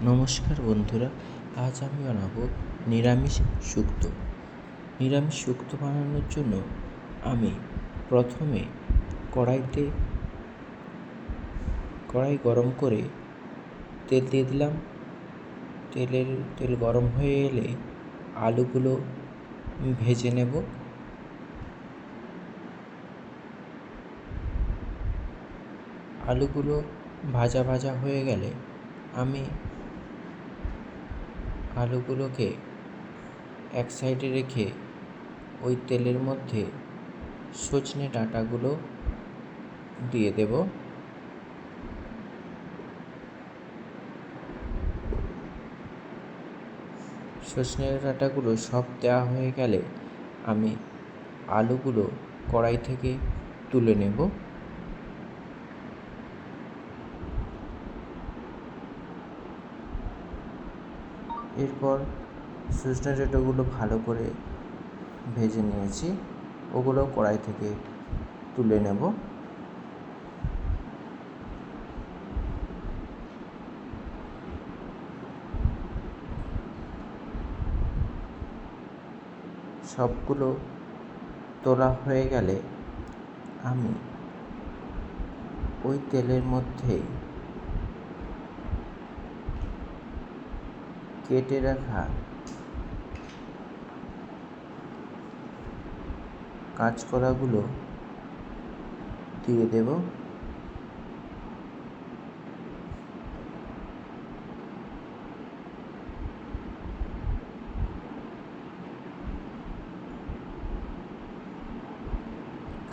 নমস্কার বন্ধুরা, আজ আমি বানাবো নিরামিষ শুক্তো। নিরামিষ শুক্তো বানানোর জন্য আমি প্রথমে কড়াই গরম করে তেল দিয়ে দিলাম। তেল গরম হয়ে এলে আলুগুলো ভেজে নেব। আলুগুলো ভাজা হয়ে গেলে আমি আলুগুলোকে এক সাইডে রেখে ওই তেলের মধ্যে সজনে ডাঁটাগুলো দিয়ে দেব। সজনে ডাঁটাগুলো সব দেওয়া হয়ে গেলে আমি আলুগুলো কড়াই থেকে তুলে নেব। এরপর সজনে ডাঁটাগুলো ভালো করে ভেজে নিয়েছি, ওগুলো কড়াই থেকে তুলে নেব। সবগুলো তোলা হয়ে গেলে আমি ওই তেলের মধ্যে কেটে রাখা কাঁচকলাগুলো দিয়ে দেব।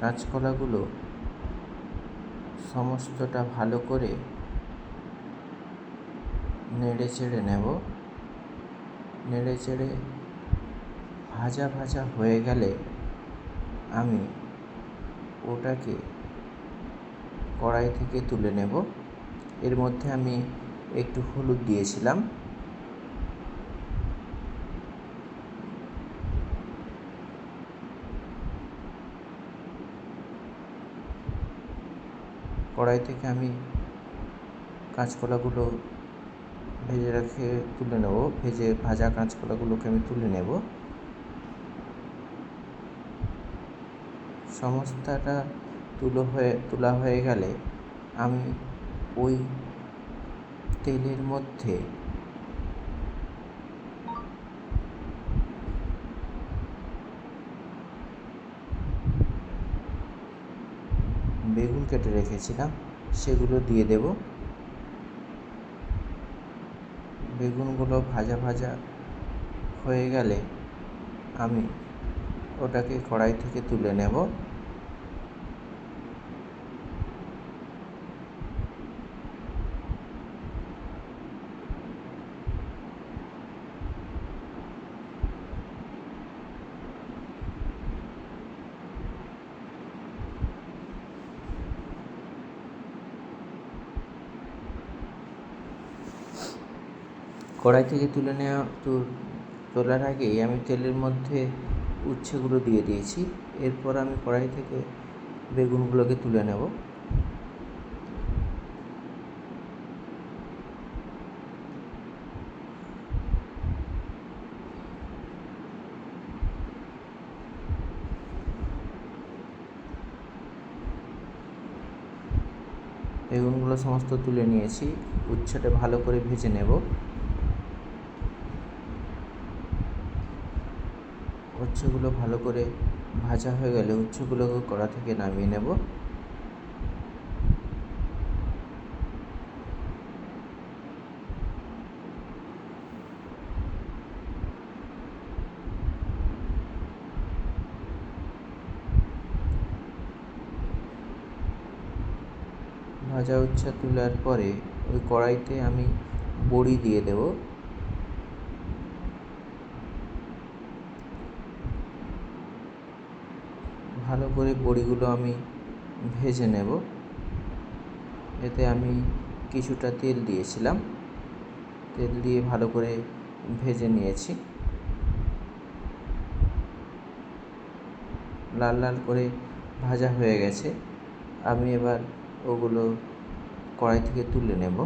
কাঁচকলাগুলো সমস্তটা ভালো করে নেড়ে চেড়ে নেব। নেড়ে চেড়ে ভাজা হয়ে গেলে আমি ওটাকে কড়াই থেকে তুলে নেব। এর মধ্যে আমি একটু হলুদ দিয়েছিলাম। কড়াই থেকে আমি কাঁচকলাগুলো ভেজে রেখে তুলে নেব। ভাজা কাঁচকলাগুলোকে আমি তুলে নেব। সমস্তটা তোলা হয়ে গেলে আমি ওই তেলের মধ্যে বেগুন কেটে রেখেছিলাম, সেগুলো দিয়ে দেব। বেগুনগুলো ভাজা হয়ে গেলে আমি ওটাকে কড়াই থেকে তুলে নেব। কড়াই থেকে তোলার আগেই আমি তেলের মধ্যে উচ্ছেগুলো দিয়ে দিয়েছি। এরপর আমি কড়াই থেকে বেগুনগুলোকে তুলে নেব। বেগুনগুলো সমস্ত তুলে নিয়েছি, উচ্ছেটা ভালো করে ভেজে নেব। উচ্ছেগুলো ভালো করে ভাজা হয়ে গেলে উচ্ছেগুলোকে কড়া থেকে নামিয়ে নেব। ভাজা উচ্ছে তোলার পরে ওই কড়াইতে আমি বড়ি দিয়ে দেব। ভালো করে বড়িগুলো আমি ভেজে নেব। এতে আমি কিছুটা তেল দিয়েছিলাম, তেল দিয়ে ভালো করে ভেজে নিয়েছি। লাল করে ভাজা হয়ে গেছে। আমি এবার ওগুলো কড়াই থেকে তুলে নেব।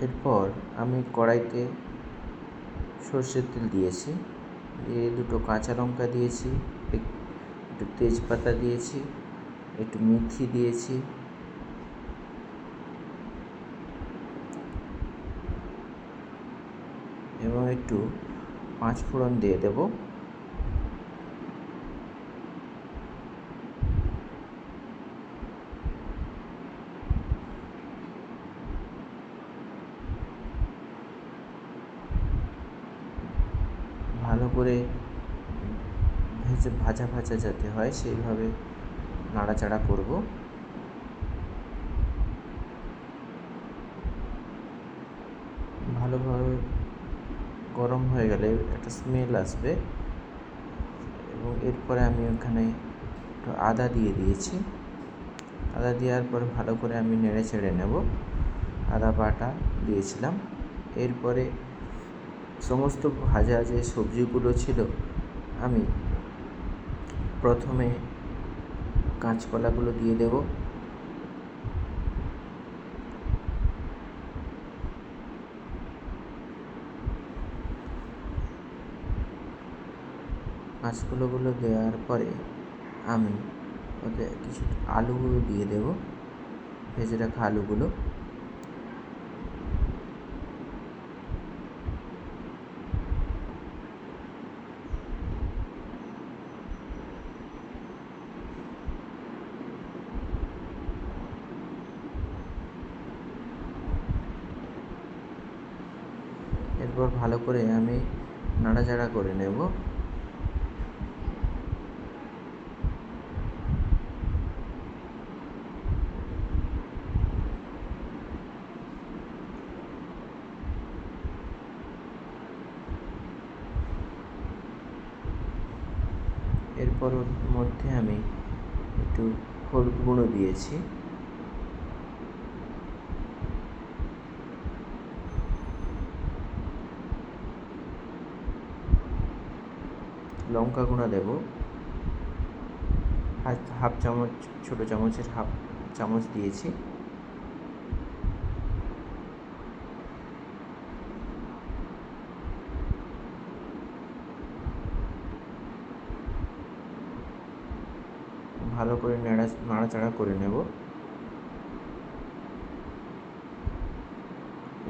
এরপর আমি কড়াইতে সর্ষের তেল দিয়েছি, দিয়ে দুটো কাঁচা লঙ্কা দিয়েছি, একটু তেজপাতা দিয়েছি, একটু মেথি দিয়েছি, এবং একটু 5 ফোড়ন দিয়ে দেব। ভালো করে ভাজা ভাজা যাতে হয় সেইভাবে নাড়াচাড়া করব। ভালোভাবে গরম হয়ে গেলে একটা স্মেল আসবে, এবং এরপরে আমি ওখানে একটু আদা দিয়ে দিয়েছি। আদা দেওয়ার পরে ভালো করে আমি নেড়ে চেড়ে নেব। আদা বাটা দিয়েছিলাম। এরপরে সমস্ত ভাজা যে সবজিগুলো ছিল, আমি প্রথমে কাঁচকলাগুলো দিয়ে দেব, কাঁচকলাগুলো দেওয়ার পরে আমি ওতে কিছু আলুগুলো দিয়ে দেব, ভেজে রাখা আলুগুলো। এরপর ভালো করে আমি নাড়াচাড়া করে নেব। এরপর ওর মধ্যে আমি একটু হলুদ গুঁড়ো দিয়েছি, লঙ্কা গুঁড়ো দেব, হাফ চামচ, ছোটো চামচের হাফ চামচ দিয়েছি। ভালো করে নাড়াচাড়া করে নেব।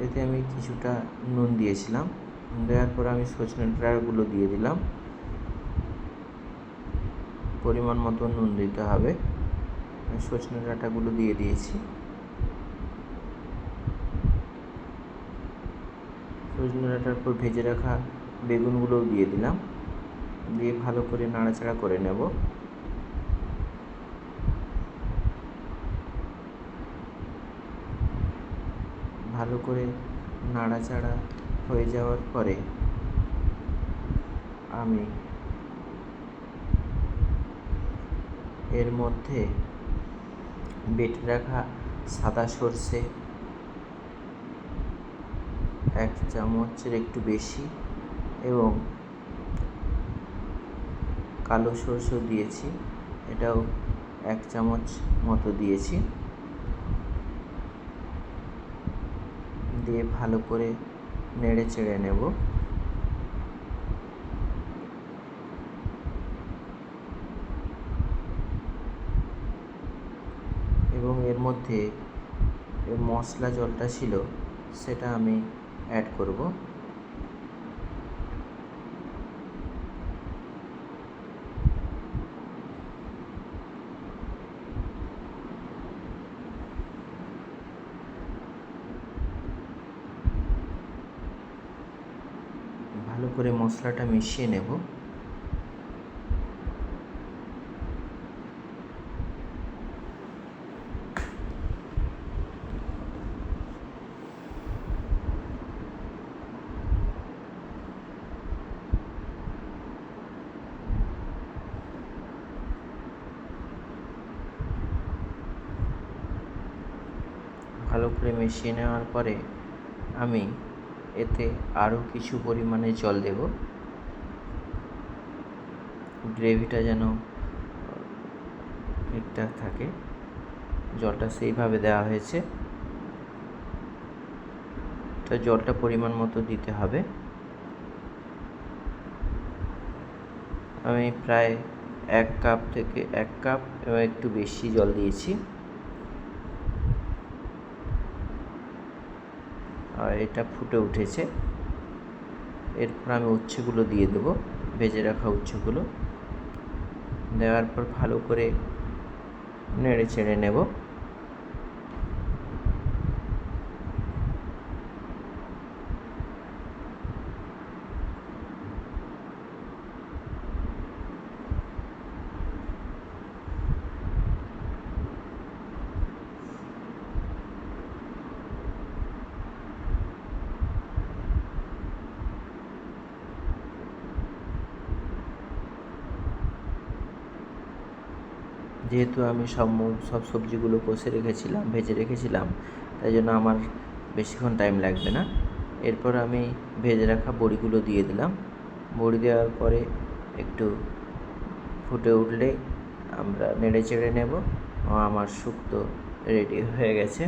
এতে আমি কিছুটা নুন দিয়েছিলাম, দেওয়ার পর আমি সজনে ডাঁটাগুলো দিয়ে দিলাম। পরিমাণ মতো নুন দিতে হবে। সজনে ডাঁটাগুলো দিয়ে দিয়েছি। সজনে ডাঁটার পর ভেজে রাখা বেগুনগুলোও দিয়ে দিলাম, দিয়ে ভালো করে নাড়াচাড়া করে নেব। ভালো করে নাড়াচাড়া হয়ে যাওয়ার পরে আমি এর মধ্যে বেটে রাখা সাদা সর্ষে 1 চামচের একটু বেশি, এবং কালো সর্ষেও দিয়েছি, এটাও 1 চামচ মতো দিয়েছি। দিয়ে ভালো করে নেড়ে চেড়ে নেব। এবং এর মধ্যে মশলা জলটা ছিল সেটা আমি অ্যাড করব। ভালো করে মশলাটা মিশিয়ে নেব। ভালো করে মিশিয়ে নেওয়ার পরে আমি এতে আরও কিছু পরিমাণে জল দেব, গ্রেভিটা যেন ঠিকঠাক থাকে। জলটা সেইভাবে দেওয়া হয়েছে। তো জলটা পরিমাণ মতো দিতে হবে। আমি প্রায় 1 কাপ থেকে 1 কাপ এবং একটু বেশি জল দিয়েছি। আর এটা ফুটে উঠেছে। এরপর আমি উচ্ছেগুলো দিয়ে দেবো, ভেজে রাখা উচ্ছেগুলো। দেওয়ার পর ভালো করে নেড়ে চেড়ে নেব। যেহেতু আমি সব সবজিগুলো কষে রেখেছিলাম, ভেজে রেখেছিলাম, তাই জন্য আমার বেশিক্ষণ টাইম লাগবে না। এরপর আমি ভেজে রাখা বড়িগুলো দিয়ে দিলাম। বড়ি দেওয়ার পরে একটু ফুটে উঠলেই আমরা নেড়ে চেড়ে নেব। আমার শুক্তো রেডি হয়ে গেছে।